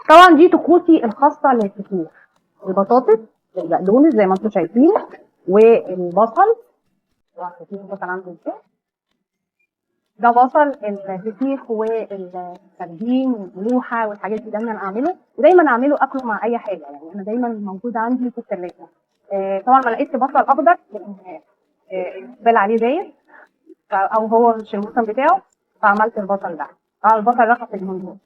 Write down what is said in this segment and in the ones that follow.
طبعا دي طقوسي الخاصه للفطير. البطاطس، البقدونس زي ما انتم شايفين، والبصل. شايفين البصل عامل ازاي؟ ده بصل الفسيخ والسردين والملوحه والحاجات دي دايما اعمله، ودايما اعمله اكله مع اي حاجه، يعني انا دايما موجود عندي في الثلاجه. طبعا ما لقيتش بصل اخضر لان اقبال عليه زايد، او هو مش الموسم بتاعه، فعملت البصل ده. البصل رخص اليومين دول.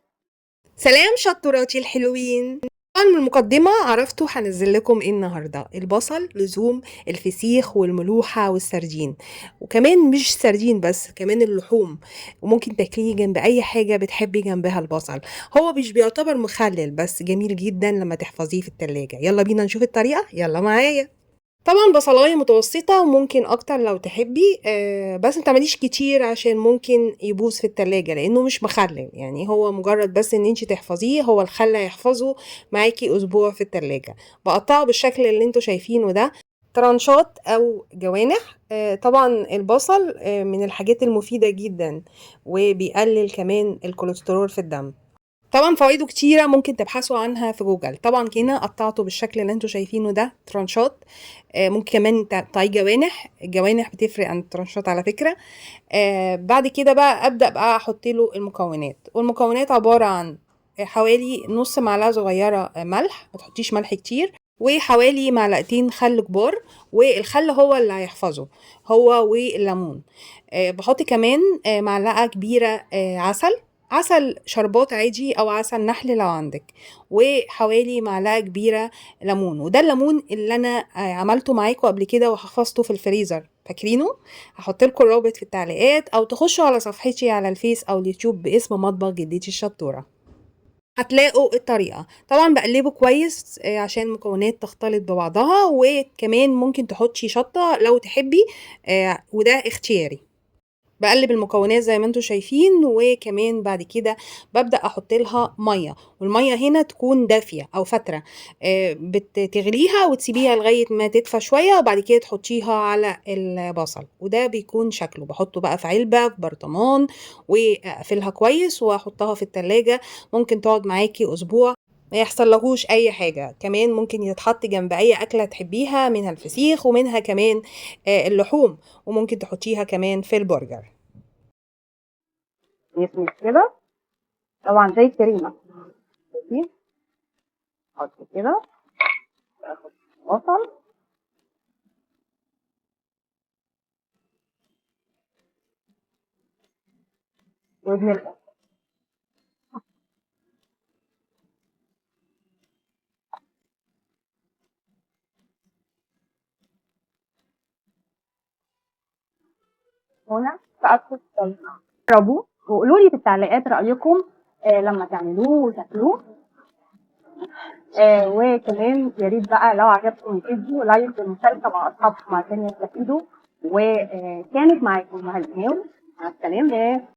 سلام شطوراتي الحلوين. طبعا من المقدمة عرفتوا هنزل لكم ايه النهاردة: البصل، لزوم الفسيخ والملوحة والسردين، وكمان مش سردين بس، كمان اللحوم، وممكن تاكليه جنب اي حاجة بتحبي جنبها البصل. هو مش بيعتبر مخلل بس جميل جدا لما تحفظيه في التلاجة. يلا بينا نشوف الطريقة، يلا معايا. طبعا بصلاية متوسطة وممكن اكتر لو تحبي، بس متعمليش كتير عشان ممكن يبوظ في التلاجة لانه مش مخلل، يعني هو مجرد بس ان انتي تحفظيه، هو الخل هيحفظه معاكي اسبوع في التلاجة. بقطعه بالشكل اللي انتوا شايفينه ده، ترانشات او جوانح. طبعا البصل من الحاجات المفيدة جدا، وبيقلل كمان الكوليسترول في الدم. طبعا فوائده كتيرة، ممكن تبحثوا عنها في جوجل. طبعا هنا قطعته بالشكل اللي انتوا شايفينه ده، ترانشات. ممكن كمان تقطعي جوانح، الجوانح بتفرق عن الترانشات على فكرة. بعد كده بقى ابدأ بقى احط له المكونات، والمكونات عبارة عن حوالي نص معلقة صغيرة ملح، ما تحطيش ملح كتير، وحوالي معلقتين خل كبار، والخل هو اللي هيحفظه، هو والليمون. بحط كمان معلقة كبيرة عسل، عسل شربات عادي او عسل نحل لو عندك، وحوالي معلقه كبيره ليمون. وده الليمون اللي انا عملته معاكم قبل كده وحفظته في الفريزر، فاكرينه؟ هحط لكم الرابط في التعليقات، او تخشوا على صفحتي على الفيس او اليوتيوب باسم مطبخ جدتي الشطوره، هتلاقوا الطريقه. طبعا بقلبه كويس عشان المكونات تختلط ببعضها، وكمان ممكن تحطي شطه لو تحبي، وده اختياري. بقلب المكونات زي ما انتم شايفين، وكمان بعد كده ببدأ احط لها ميه، والميه هنا تكون دافيه او فتره. بتغليها وتسيبيها لغايه ما تدفى شويه، وبعد كده تحطيها على البصل، وده بيكون شكله. بحطه بقى في علبه، في برطمان، واقفلها كويس واحطها في التلاجة. ممكن تقعد معاكي اسبوع ما يحصل لهوش اي حاجه. كمان ممكن يتحط جنب اي اكله تحبيها، منها الفسيخ ومنها كمان اللحوم، وممكن تحطيها كمان في البرجر. يسمك كده طبعا زي الكريمه. شايفين؟ احط كده، اخد بصل وبنلقى هنا فأدخل الصلصة. جربوه وقولوا لي في التعليقات رأيكم لما تعملوه وتاكلوه. وكمان يا ريت بقى لو عجبكم الفيديو لايك والمشاركة مع أصحابكم عشان يستفيدوا. وكانت معاكم مها الجناوي. مع السلامة.